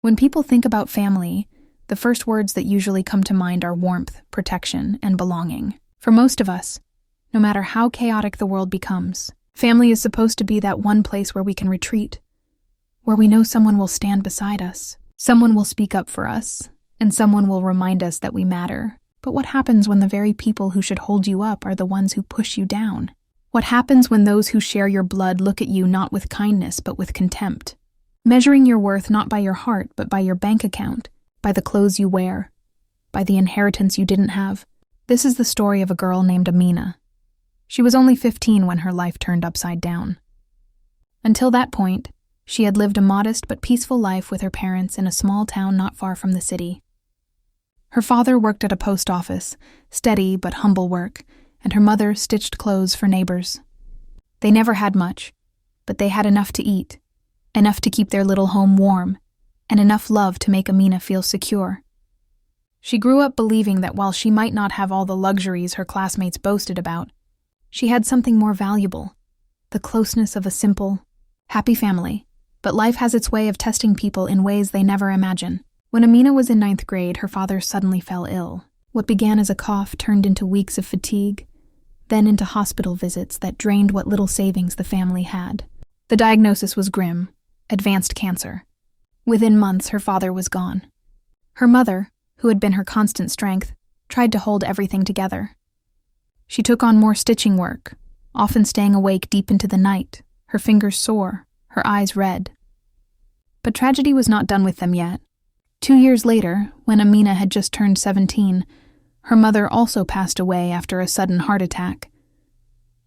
When people think about family, the first words that usually come to mind are warmth, protection, and belonging. For most of us, no matter how chaotic the world becomes, family is supposed to be that one place where we can retreat, where we know someone will stand beside us, someone will speak up for us, and someone will remind us that we matter. But what happens when the very people who should hold you up are the ones who push you down? What happens when those who share your blood look at you not with kindness but with contempt, measuring your worth not by your heart but by your bank account, by the clothes you wear, by the inheritance you didn't have? This is the story of a girl named Amina. She was only 15 when her life turned upside down. Until that point, she had lived a modest but peaceful life with her parents in a small town not far from the city. Her father worked at a post office, steady but humble work, and her mother stitched clothes for neighbors. They never had much, but they had enough to eat, enough to keep their little home warm, and enough love to make Amina feel secure. She grew up believing that while she might not have all the luxuries her classmates boasted about, she had something more valuable, the closeness of a simple, happy family. But life has its way of testing people in ways they never imagine. When Amina was in 9th grade, her father suddenly fell ill. What began as a cough turned into weeks of fatigue, then into hospital visits that drained what little savings the family had. The diagnosis was grim: advanced cancer. Within months, her father was gone. Her mother, who had been her constant strength, tried to hold everything together. She took on more stitching work, often staying awake deep into the night, her fingers sore, her eyes red. But tragedy was not done with them yet. 2 years later, when Amina had just turned 17, her mother also passed away after a sudden heart attack.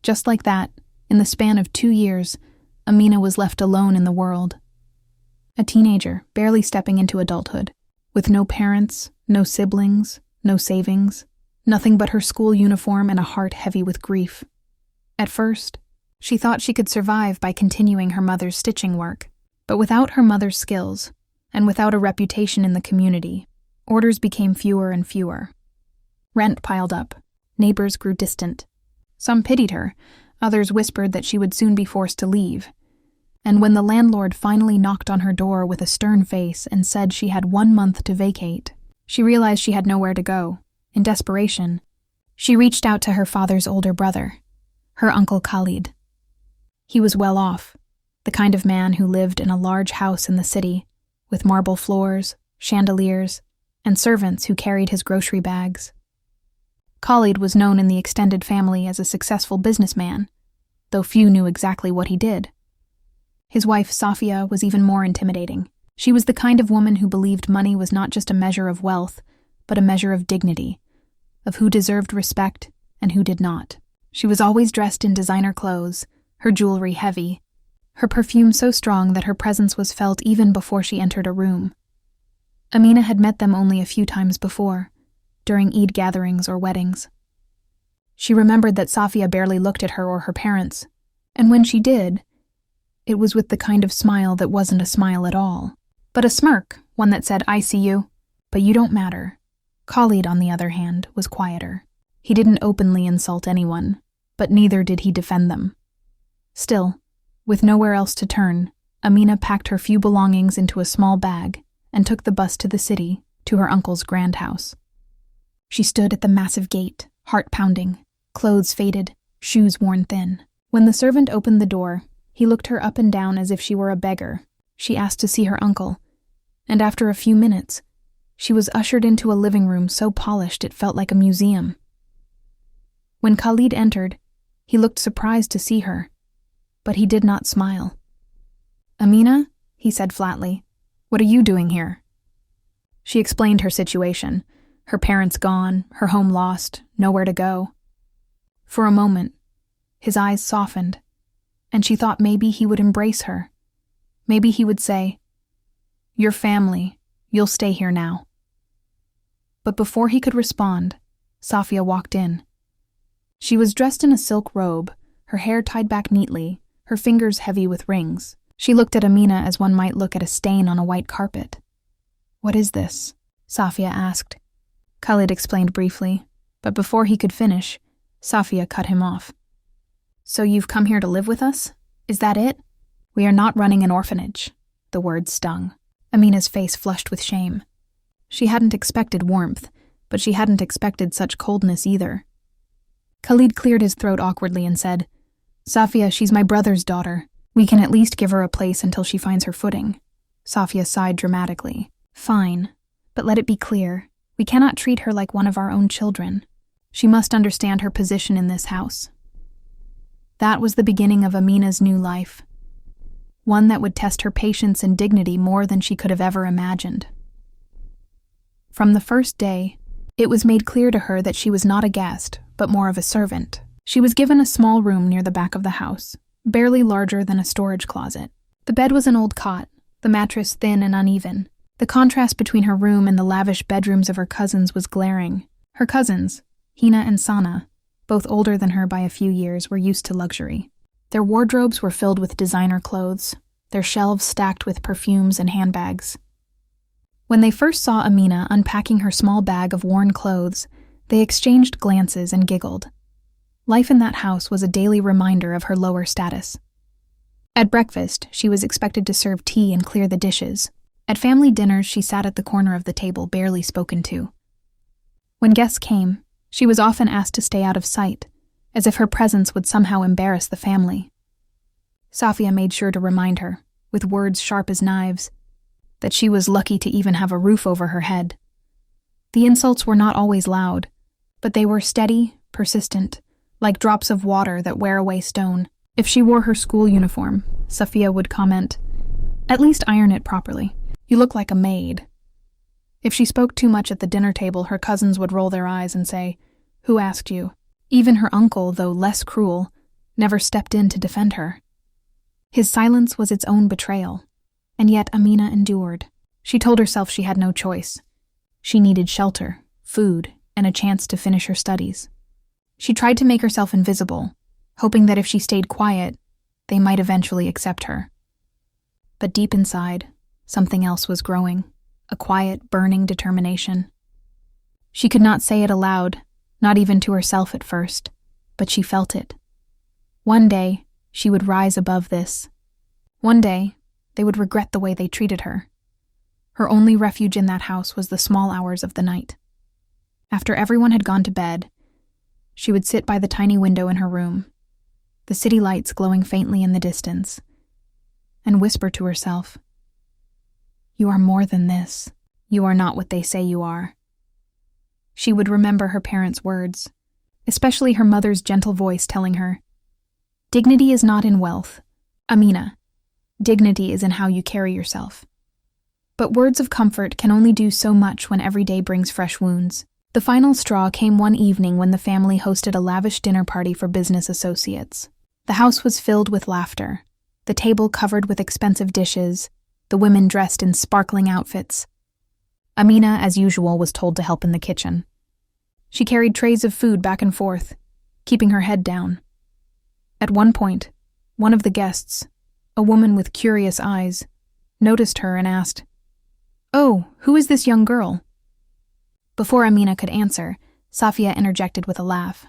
Just like that, in the span of 2 years, Amina was left alone in the world. A teenager, barely stepping into adulthood, with no parents, no siblings, no savings, nothing but her school uniform and a heart heavy with grief. At first, she thought she could survive by continuing her mother's stitching work, but without her mother's skills, and without a reputation in the community, orders became fewer and fewer. Rent piled up, neighbors grew distant. Some pitied her, others whispered that she would soon be forced to leave. And when the landlord finally knocked on her door with a stern face and said she had 1 month to vacate, she realized she had nowhere to go. In desperation, she reached out to her father's older brother, her uncle Khalid. He was well off, the kind of man who lived in a large house in the city, with marble floors, chandeliers, and servants who carried his grocery bags. Khalid was known in the extended family as a successful businessman, though few knew exactly what he did. His wife, Safia, was even more intimidating. She was the kind of woman who believed money was not just a measure of wealth, but a measure of dignity, of who deserved respect and who did not. She was always dressed in designer clothes, her jewelry heavy, her perfume so strong that her presence was felt even before she entered a room. Amina had met them only a few times before, during Eid gatherings or weddings. She remembered that Safia barely looked at her or her parents, and when she did, it was with the kind of smile that wasn't a smile at all, but a smirk, one that said, "I see you, but you don't matter." Khalid, on the other hand, was quieter. He didn't openly insult anyone, but neither did he defend them. Still, with nowhere else to turn, Amina packed her few belongings into a small bag and took the bus to the city, to her uncle's grand house. She stood at the massive gate, heart pounding, clothes faded, shoes worn thin. When the servant opened the door, he looked her up and down as if she were a beggar. She asked to see her uncle, and after a few minutes, she was ushered into a living room so polished it felt like a museum. When Khalid entered, he looked surprised to see her, but he did not smile. "Amina," he said flatly, "what are you doing here?" She explained her situation, her parents gone, her home lost, nowhere to go. For a moment, his eyes softened, and she thought maybe he would embrace her. Maybe he would say, "Your family, you'll stay here now." But before he could respond, Safia walked in. She was dressed in a silk robe, her hair tied back neatly, her fingers heavy with rings. She looked at Amina as one might look at a stain on a white carpet. "What is this?" Safia asked. Khalid explained briefly, but before he could finish, Safia cut him off. "So you've come here to live with us? Is that it?" "We are not running an orphanage." The word stung. Amina's face flushed with shame. She hadn't expected warmth, but she hadn't expected such coldness either. Khalid cleared his throat awkwardly and said, "Safia, she's my brother's daughter. We can at least give her a place until she finds her footing." Safia sighed dramatically. "Fine, but let it be clear, we cannot treat her like one of our own children. She must understand her position in this house." That was the beginning of Amina's new life, one that would test her patience and dignity more than she could have ever imagined. From the first day, it was made clear to her that she was not a guest, but more of a servant. She was given a small room near the back of the house, barely larger than a storage closet. The bed was an old cot, the mattress thin and uneven. The contrast between her room and the lavish bedrooms of her cousins was glaring. Her cousins, Hina and Sana, both older than her by a few years, were used to luxury. Their wardrobes were filled with designer clothes, their shelves stacked with perfumes and handbags. When they first saw Amina unpacking her small bag of worn clothes, they exchanged glances and giggled. Life in that house was a daily reminder of her lower status. At breakfast, she was expected to serve tea and clear the dishes. At family dinners, she sat at the corner of the table, barely spoken to. When guests came, she was often asked to stay out of sight, as if her presence would somehow embarrass the family. Safia made sure to remind her, with words sharp as knives, that she was lucky to even have a roof over her head. The insults were not always loud, but they were steady, persistent, like drops of water that wear away stone. If she wore her school uniform, Safia would comment, "At least iron it properly. You look like a maid." If she spoke too much at the dinner table, her cousins would roll their eyes and say, "Who asked you?" Even her uncle, though less cruel, never stepped in to defend her. His silence was its own betrayal, and yet Amina endured. She told herself she had no choice. She needed shelter, food, and a chance to finish her studies. She tried to make herself invisible, hoping that if she stayed quiet, they might eventually accept her. But deep inside, something else was growing, a quiet, burning determination. She could not say it aloud, not even to herself at first, but she felt it. One day, she would rise above this. One day, they would regret the way they treated her. Her only refuge in that house was the small hours of the night. After everyone had gone to bed, she would sit by the tiny window in her room, the city lights glowing faintly in the distance, and whisper to herself, "You are more than this. You are not what they say you are." She would remember her parents' words, especially her mother's gentle voice telling her, "Dignity is not in wealth, Amina. Dignity is in how you carry yourself." But words of comfort can only do so much when every day brings fresh wounds. The final straw came one evening when the family hosted a lavish dinner party for business associates. The house was filled with laughter, the table covered with expensive dishes, the women dressed in sparkling outfits. Amina, as usual, was told to help in the kitchen. She carried trays of food back and forth, keeping her head down. At one point, one of the guests, a woman with curious eyes, noticed her and asked, "Oh, who is this young girl?" Before Amina could answer, Safia interjected with a laugh.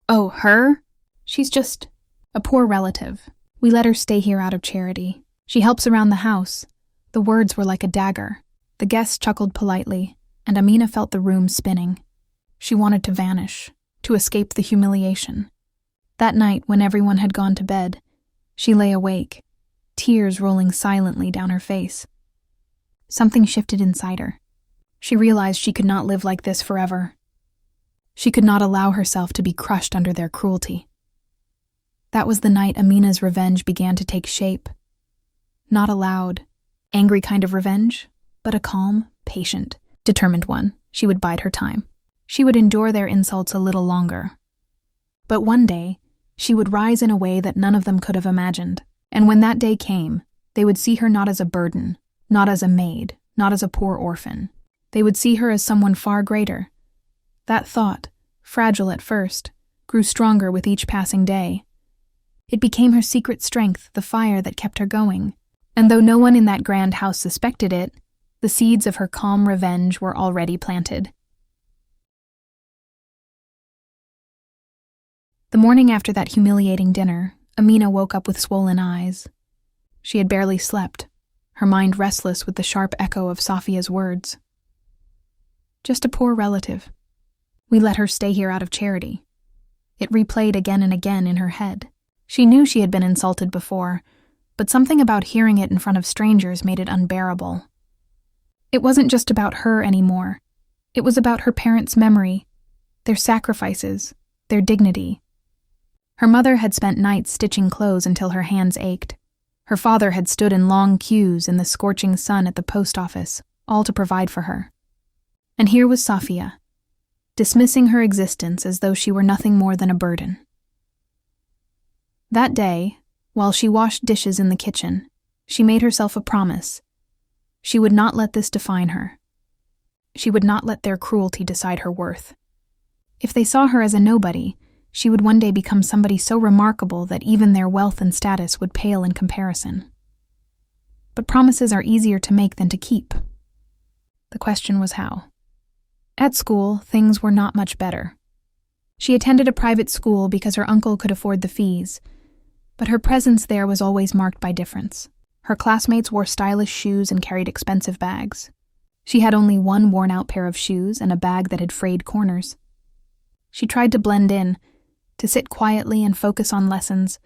"Oh, her? She's just a poor relative. We let her stay here out of charity. She helps around the house." The words were like a dagger. The guests chuckled politely, and Amina felt the room spinning. She wanted to vanish, to escape the humiliation. That night, when everyone had gone to bed, she lay awake, tears rolling silently down her face. Something shifted inside her. She realized she could not live like this forever. She could not allow herself to be crushed under their cruelty. That was the night Amina's revenge began to take shape. Not a loud, angry kind of revenge, but a calm, patient, determined one. She would bide her time. She would endure their insults a little longer. But one day, she would rise in a way that none of them could have imagined. And when that day came, they would see her not as a burden, not as a maid, not as a poor orphan. They would see her as someone far greater. That thought, fragile at first, grew stronger with each passing day. It became her secret strength, the fire that kept her going. And though no one in that grand house suspected it, the seeds of her calm revenge were already planted. The morning after that humiliating dinner, Amina woke up with swollen eyes. She had barely slept. her mind restless with the sharp echo of Safia's words. Just a poor relative. We let her stay here out of charity. It replayed again and again in her head. She knew she had been insulted before, but something about hearing it in front of strangers made it unbearable. It wasn't just about her anymore. It was about her parents' memory, their sacrifices, their dignity. Her mother had spent nights stitching clothes until her hands ached. Her father had stood in long queues in the scorching sun at the post office, all to provide for her. And here was Safia, dismissing her existence as though she were nothing more than a burden. That day, while she washed dishes in the kitchen, she made herself a promise. She would not let this define her. She would not let their cruelty decide her worth. If they saw her as a nobody, she would one day become somebody so remarkable that even their wealth and status would pale in comparison. But promises are easier to make than to keep. The question was how. At school, things were not much better. She attended a private school because her uncle could afford the fees, but her presence there was always marked by difference. Her classmates wore stylish shoes and carried expensive bags. She had only one worn-out pair of shoes and a bag that had frayed corners. She tried to blend in, to sit quietly and focus on lessons,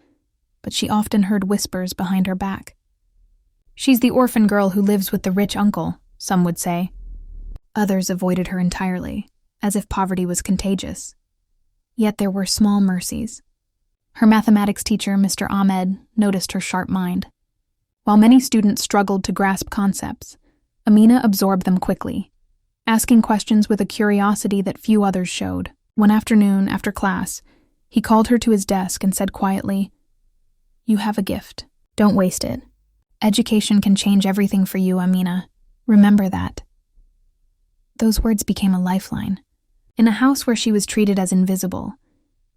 but she often heard whispers behind her back. She's the orphan girl who lives with the rich uncle, some would say. Others avoided her entirely, as if poverty was contagious. Yet there were small mercies. Her mathematics teacher, Mr. Ahmed, noticed her sharp mind. While many students struggled to grasp concepts, Amina absorbed them quickly, asking questions with a curiosity that few others showed. One afternoon, after class, he called her to his desk and said quietly, "You have a gift. Don't waste it. Education can change everything for you, Amina. Remember that." Those words became a lifeline. In a house where she was treated as invisible,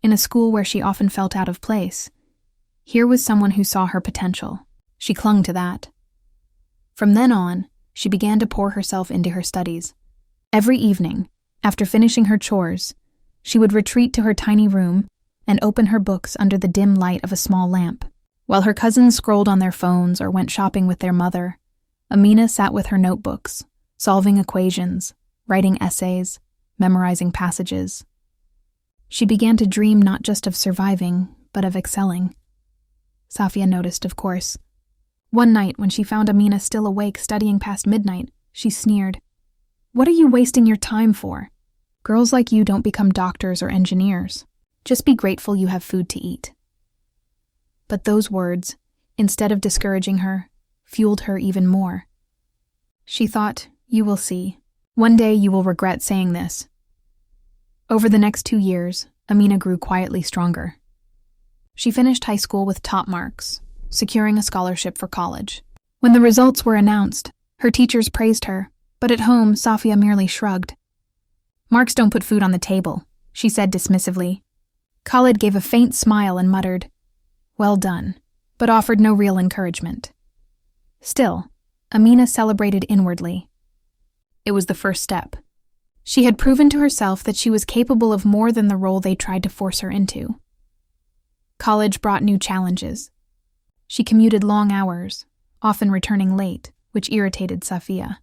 in a school where she often felt out of place, here was someone who saw her potential. She clung to that. From then on, she began to pour herself into her studies. Every evening, after finishing her chores, she would retreat to her tiny room and open her books under the dim light of a small lamp. While her cousins scrolled on their phones or went shopping with their mother, Amina sat with her notebooks, solving equations, writing essays, memorizing passages. She began to dream not just of surviving, but of excelling. Safia noticed, of course. One night, when she found Amina still awake studying past midnight, she sneered. "What are you wasting your time for? Girls like you don't become doctors or engineers. Just be grateful you have food to eat." But those words, instead of discouraging her, fueled her even more. She thought, "You will see. One day you will regret saying this." Over the next 2 years, Amina grew quietly stronger. She finished high school with top marks, securing a scholarship for college. When the results were announced, her teachers praised her, but at home, Safia merely shrugged. "Marks don't put food on the table," she said dismissively. Khalid gave a faint smile and muttered, "Well done," but offered no real encouragement. Still, Amina celebrated inwardly. It was the first step. She had proven to herself that she was capable of more than the role they tried to force her into. College brought new challenges. She commuted long hours, often returning late, which irritated Safia.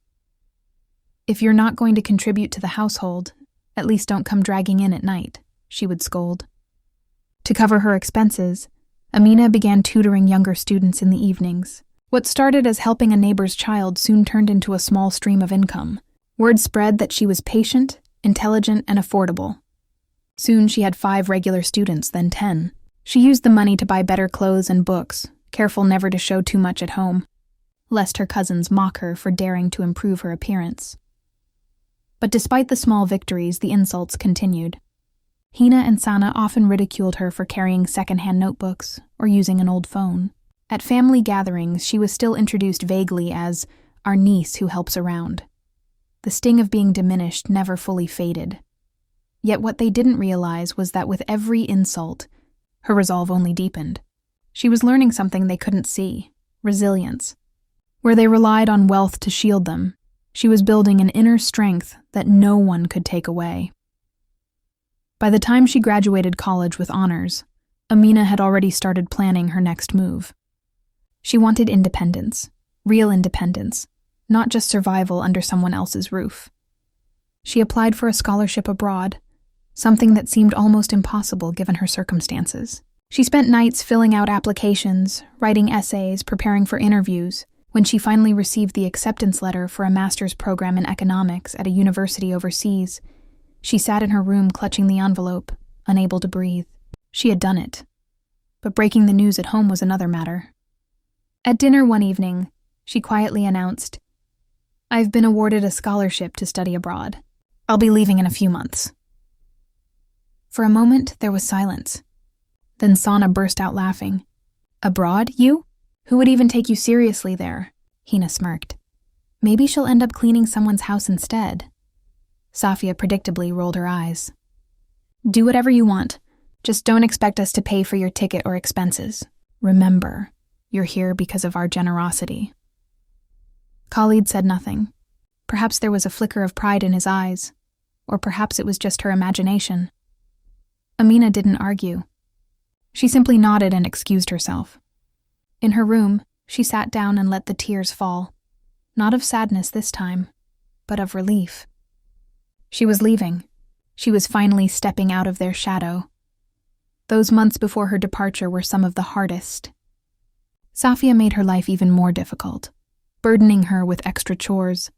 "If you're not going to contribute to the household, at least don't come dragging in at night," she would scold. To cover her expenses, Amina began tutoring younger students in the evenings. What started as helping a neighbor's child soon turned into a small stream of income. Word spread that she was patient, intelligent, and affordable. Soon she had 5 regular students, then 10. She used the money to buy better clothes and books, careful never to show too much at home, lest her cousins mock her for daring to improve her appearance. But despite the small victories, the insults continued. Hina and Sana often ridiculed her for carrying secondhand notebooks or using an old phone. At family gatherings, she was still introduced vaguely as our niece who helps around. The sting of being diminished never fully faded. Yet what they didn't realize was that with every insult, her resolve only deepened. She was learning something they couldn't see: resilience. Where they relied on wealth to shield them, she was building an inner strength that no one could take away. By the time she graduated college with honors, Amina had already started planning her next move. She wanted independence, Real independence, not just survival under someone else's roof. She applied for a scholarship abroad, something that seemed almost impossible given her circumstances. She spent nights filling out applications, writing essays, preparing for interviews. When she finally received the acceptance letter for a master's program in economics at a university overseas, she sat in her room clutching the envelope, unable to breathe. She had done it. But breaking the news at home was another matter. At dinner one evening, she quietly announced, "I've been awarded a scholarship to study abroad. I'll be leaving in a few months." For a moment, there was silence. Then Sana burst out laughing. "Abroad, you? Who would even take you seriously there?" Hina smirked. "Maybe she'll end up cleaning someone's house instead." Safia predictably rolled her eyes. "Do whatever you want. Just don't expect us to pay for your ticket or expenses. Remember, you're here because of our generosity." Khalid said nothing. Perhaps there was a flicker of pride in his eyes, or perhaps it was just her imagination. Amina didn't argue. She simply nodded and excused herself. In her room, she sat down and let the tears fall, not of sadness this time, but of relief. She was leaving. She was finally stepping out of their shadow. Those months before her departure were some of the hardest. Safia made her life even more difficult, burdening her with extra chores,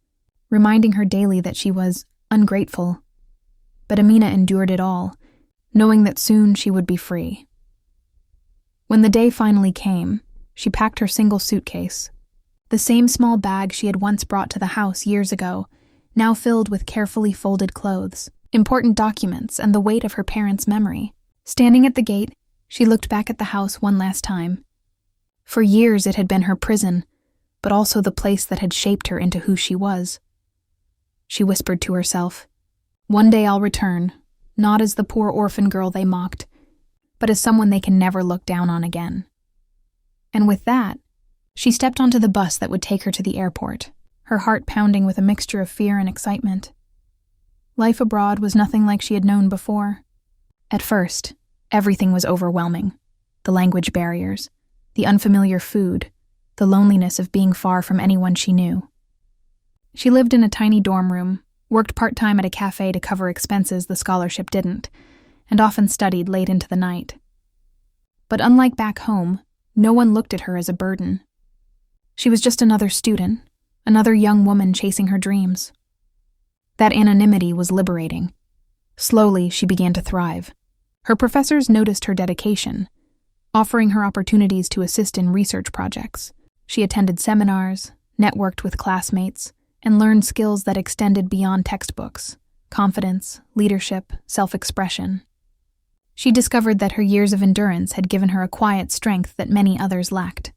reminding her daily that she was ungrateful. But Amina endured it all, knowing that soon she would be free. When the day finally came, she packed her single suitcase, the same small bag she had once brought to the house years ago, now filled with carefully folded clothes, important documents, and the weight of her parents' memory. Standing at the gate, she looked back at the house one last time. For years it had been her prison, but also the place that had shaped her into who she was. She whispered to herself, "One day I'll return, not as the poor orphan girl they mocked, but as someone they can never look down on again." And with that, she stepped onto the bus that would take her to the airport, her heart pounding with a mixture of fear and excitement. Life abroad was nothing like she had known before. At first, everything was overwhelming. The language barriers, the unfamiliar food, the loneliness of being far from anyone she knew. She lived in a tiny dorm room, worked part-time at a cafe to cover expenses the scholarship didn't, and often studied late into the night. But unlike back home, no one looked at her as a burden. She was just another student, another young woman chasing her dreams. That anonymity was liberating. Slowly, she began to thrive. Her professors noticed her dedication, offering her opportunities to assist in research projects. She attended seminars, networked with classmates, and learned skills that extended beyond textbooks: confidence, leadership, self-expression. She discovered that her years of endurance had given her a quiet strength that many others lacked.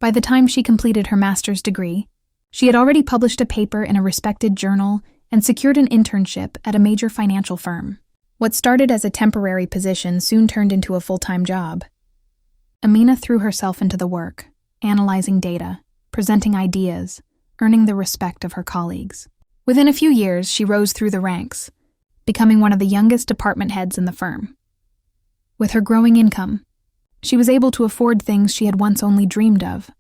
By the time she completed her master's degree, she had already published a paper in a respected journal and secured an internship at a major financial firm. What started as a temporary position soon turned into a full-time job. Amina threw herself into the work, analyzing data, presenting ideas, earning the respect of her colleagues. Within a few years, she rose through the ranks, becoming one of the youngest department heads in the firm. With her growing income, she was able to afford things she had once only dreamed of: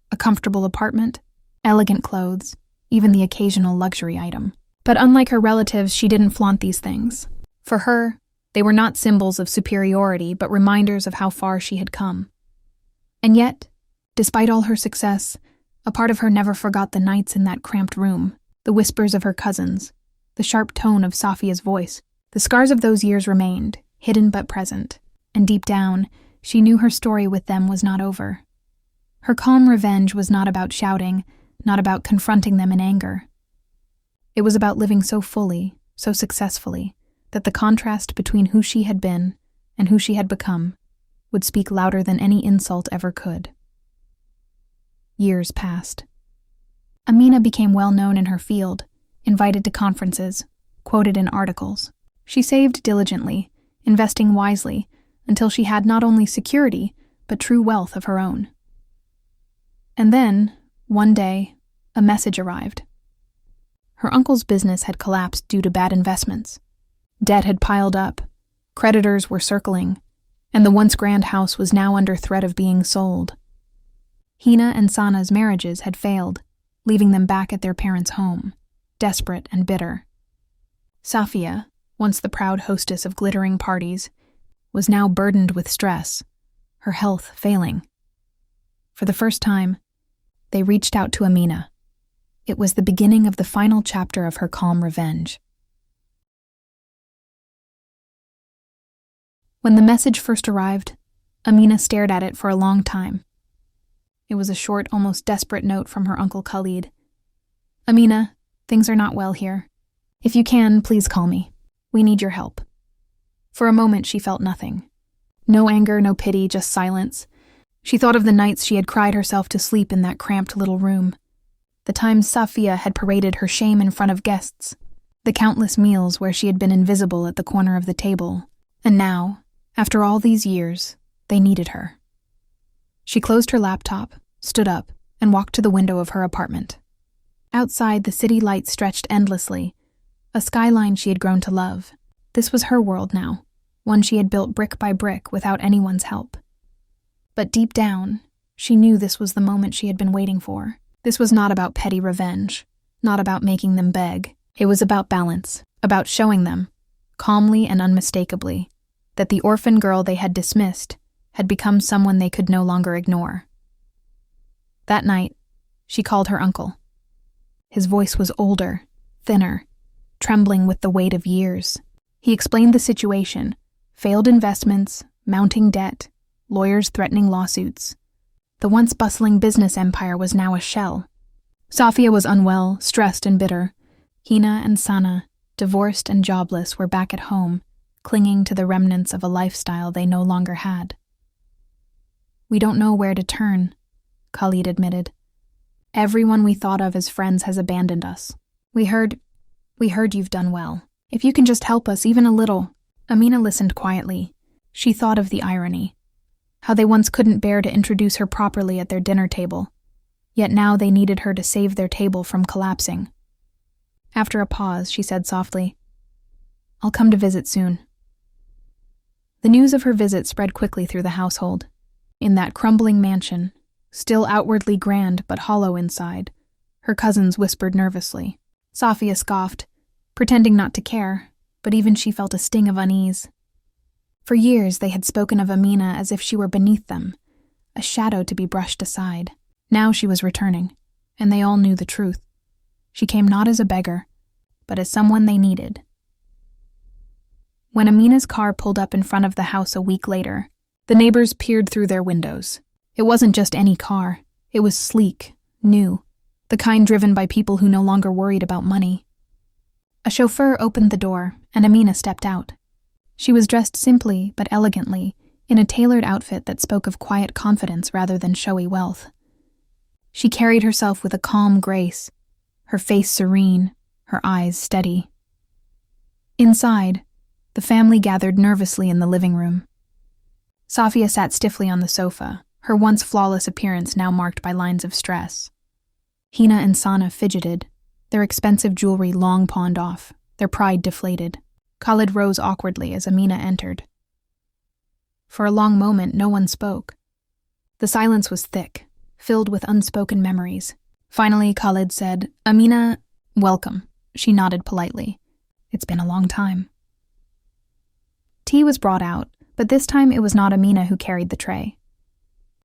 a comfortable apartment, elegant clothes, even the occasional luxury item. But unlike her relatives, she didn't flaunt these things. For her, they were not symbols of superiority, but reminders of how far she had come. And yet, despite all her success, a part of her never forgot the nights in that cramped room, the whispers of her cousins, the sharp tone of Safia's voice. The scars of those years remained, hidden but present, and deep down, she knew her story with them was not over. Her calm revenge was not about shouting, not about confronting them in anger. It was about living so fully, so successfully, that the contrast between who she had been and who she had become would speak louder than any insult ever could. Years passed. Amina became well known in her field, invited to conferences, quoted in articles. She saved diligently, investing wisely, until she had not only security, but true wealth of her own. And then, one day, a message arrived. Her uncle's business had collapsed due to bad investments. Debt had piled up, creditors were circling, and the once grand house was now under threat of being sold. Hina and Sana's marriages had failed, leaving them back at their parents' home, desperate and bitter. Safia, once the proud hostess of glittering parties, was now burdened with stress, her health failing. For the first time, they reached out to Amina. It was the beginning of the final chapter of her calm revenge. When the message first arrived, Amina stared at it for a long time. It was a short, almost desperate note from her uncle Khalid. "Amina, things are not well here. If you can, please call me. We need your help." For a moment she felt nothing. No anger, no pity, just silence. She thought of the nights she had cried herself to sleep in that cramped little room. The times Safia had paraded her shame in front of guests. The countless meals where she had been invisible at the corner of the table. And now, after all these years, they needed her. She closed her laptop, stood up, and walked to the window of her apartment. Outside, the city lights stretched endlessly, a skyline she had grown to love. This was her world now, one she had built brick by brick without anyone's help. But deep down, she knew this was the moment she had been waiting for. This was not about petty revenge, not about making them beg. It was about balance, about showing them, calmly and unmistakably, that the orphan girl they had dismissed had become someone they could no longer ignore. That night, she called her uncle. His voice was older, thinner, trembling with the weight of years. He explained the situation: failed investments, mounting debt, lawyers threatening lawsuits. The once bustling business empire was now a shell. Safia was unwell, stressed and bitter. Hina and Sana, divorced and jobless, were back at home, clinging to the remnants of a lifestyle they no longer had. "We don't know where to turn," Khalid admitted. "Everyone we thought of as friends has abandoned us. We heard you've done well. If you can just help us even a little." Amina listened quietly. She thought of the irony. How they once couldn't bear to introduce her properly at their dinner table, yet now they needed her to save their table from collapsing. After a pause, she said softly, "I'll come to visit soon." The news of her visit spread quickly through the household. In that crumbling mansion, still outwardly grand but hollow inside, her cousins whispered nervously. Safia scoffed, pretending not to care, but even she felt a sting of unease. For years they had spoken of Amina as if she were beneath them, a shadow to be brushed aside. Now she was returning, and they all knew the truth. She came not as a beggar, but as someone they needed. When Amina's car pulled up in front of the house a week later, the neighbors peered through their windows. It wasn't just any car. It was sleek, new, the kind driven by people who no longer worried about money. A chauffeur opened the door, and Amina stepped out. She was dressed simply but elegantly, in a tailored outfit that spoke of quiet confidence rather than showy wealth. She carried herself with a calm grace, her face serene, her eyes steady. Inside, the family gathered nervously in the living room. Safia sat stiffly on the sofa, her once flawless appearance now marked by lines of stress. Hina and Sana fidgeted, their expensive jewelry long pawned off, their pride deflated. Khalid rose awkwardly as Amina entered. For a long moment, no one spoke. The silence was thick, filled with unspoken memories. Finally, Khalid said, "Amina, welcome." She nodded politely. "It's been a long time." Tea was brought out, but this time it was not Amina who carried the tray.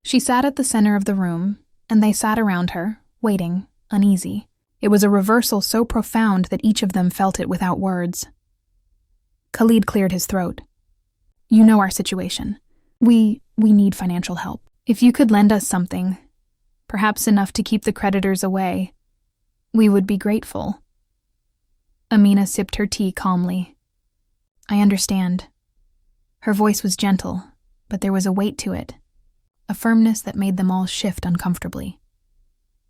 She sat at the center of the room, and they sat around her, waiting, uneasy. It was a reversal so profound that each of them felt it without words. Khalid cleared his throat. "You know our situation. We need financial help. If you could lend us something, perhaps enough to keep the creditors away, we would be grateful." Amina sipped her tea calmly. "I understand." Her voice was gentle, but there was a weight to it, a firmness that made them all shift uncomfortably.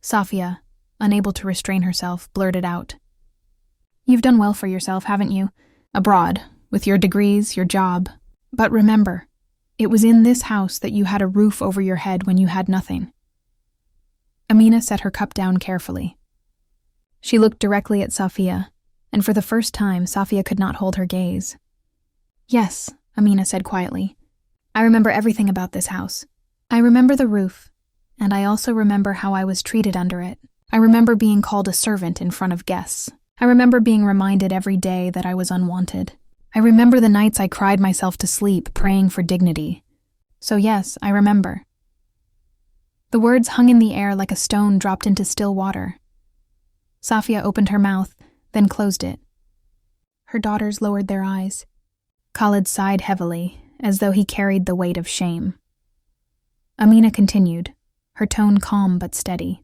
Safia, unable to restrain herself, blurted out, "You've done well for yourself, haven't you? Abroad, with your degrees, your job. But remember, it was in this house that you had a roof over your head when you had nothing." Amina set her cup down carefully. She looked directly at Safia, and for the first time, Safia could not hold her gaze. "Yes," Amina said quietly. "I remember everything about this house. I remember the roof, And I also remember how I was treated under it. I remember being called a servant in front of guests. I remember being reminded every day that I was unwanted. I remember the nights I cried myself to sleep, praying for dignity. So yes, I remember. The words hung in the air like a stone dropped into still water. Safia opened her mouth, then closed it. Her daughters lowered their eyes. Khalid sighed heavily, as though he carried the weight of shame. Amina continued, her tone calm but steady.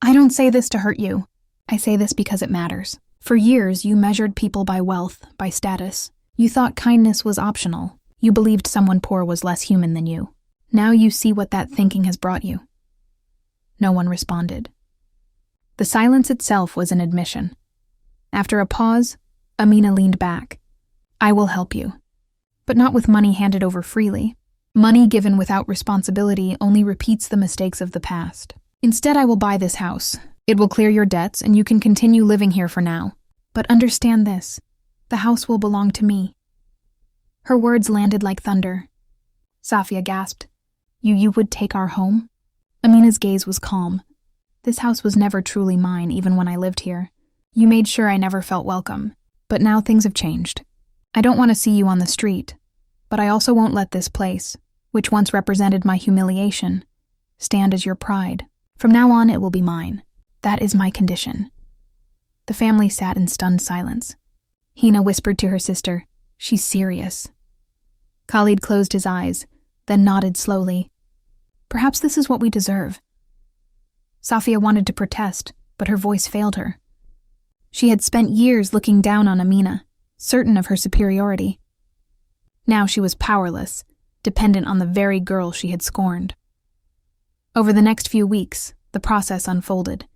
I don't say this to hurt you. I say this because it matters. For years, you measured people by wealth, by status. You thought kindness was optional. You believed someone poor was less human than you. Now you see what that thinking has brought you. No one responded. The silence itself was an admission. After a pause, Amina leaned back. I will help you. But not with money handed over freely. Money given without responsibility only repeats the mistakes of the past. Instead, I will buy this house. It will clear your debts, and you can continue living here for now. But understand this. The house will belong to me. Her words landed like thunder. Safia gasped. You would take our home? Amina's gaze was calm. This house was never truly mine, even when I lived here. You made sure I never felt welcome. But now things have changed. I don't want to see you on the street. But I also won't let this place, which once represented my humiliation, stand as your pride. From now on, it will be mine. That is my condition. The family sat in stunned silence. Hina whispered to her sister, She's serious. Khalid closed his eyes, then nodded slowly. Perhaps this is what we deserve. Safia wanted to protest, but her voice failed her. She had spent years looking down on Amina, certain of her superiority. Now she was powerless, dependent on the very girl she had scorned. Over the next few weeks, the process unfolded.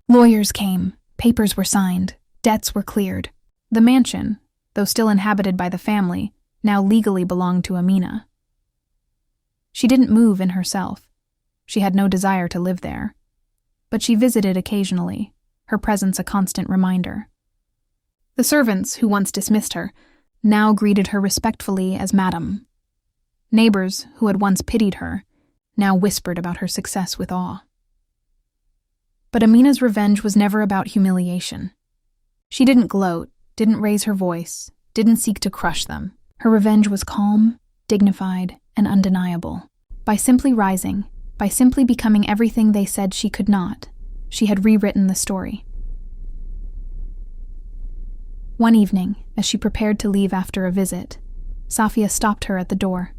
Lawyers came, papers were signed, debts were cleared. The mansion, though still inhabited by the family, now legally belonged to Amina. She didn't move in herself. She had no desire to live there. But she visited occasionally, her presence a constant reminder. The servants, who once dismissed her, now greeted her respectfully as Madam. Neighbors, who had once pitied her, now whispered about her success with awe. But Amina's revenge was never about humiliation. She didn't gloat, didn't raise her voice, didn't seek to crush them. Her revenge was calm, dignified, and undeniable. By simply rising, by simply becoming everything they said she could not, she had rewritten the story. One evening, as she prepared to leave after a visit, Safia stopped her at the door.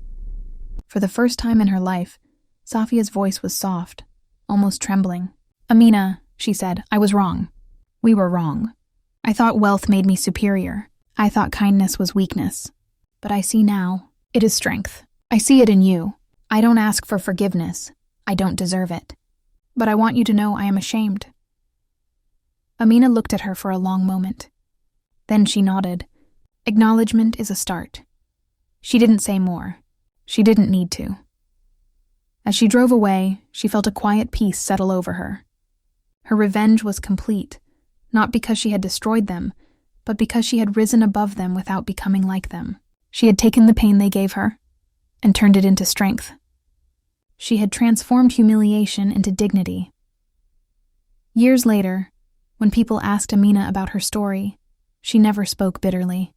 For the first time in her life, Safia's voice was soft, almost trembling. Amina, she said, I was wrong. We were wrong. I thought wealth made me superior. I thought kindness was weakness. But I see now, it is strength. I see it in you. I don't ask for forgiveness. I don't deserve it. But I want you to know I am ashamed. Amina looked at her for a long moment. Then she nodded. Acknowledgement is a start. She didn't say more. She didn't need to. As she drove away, she felt a quiet peace settle over her. Her revenge was complete, not because she had destroyed them, but because she had risen above them without becoming like them. She had taken the pain they gave her and turned it into strength. She had transformed humiliation into dignity. Years later, when people asked Amina about her story, she never spoke bitterly.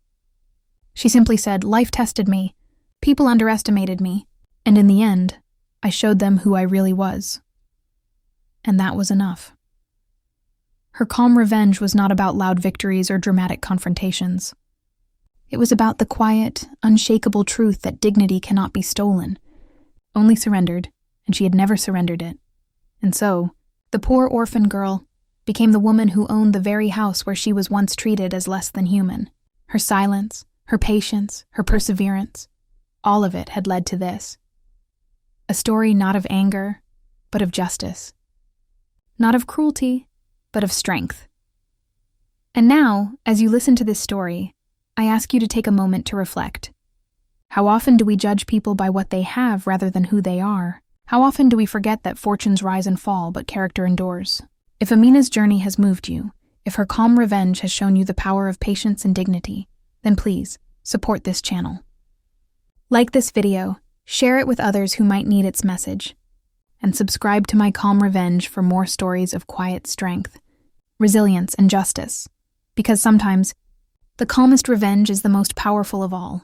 She simply said, life tested me, people underestimated me, and in the end, I showed them who I really was. And that was enough. Her calm revenge was not about loud victories or dramatic confrontations. It was about the quiet, unshakable truth that dignity cannot be stolen, only surrendered, and she had never surrendered it. And so, the poor orphan girl became the woman who owned the very house where she was once treated as less than human. Her silence, her patience, her perseverance, all of it had led to this. A story not of anger, but of justice. Not of cruelty, but of strength. And now, as you listen to this story, I ask you to take a moment to reflect. How often do we judge people by what they have rather than who they are? How often do we forget that fortunes rise and fall, but character endures? If Amina's journey has moved you, if her calm revenge has shown you the power of patience and dignity, then please, support this channel. Like this video, share it with others who might need its message. and subscribe to my Calm Revenge for more stories of quiet strength, resilience, and justice. Because sometimes, the calmest revenge is the most powerful of all.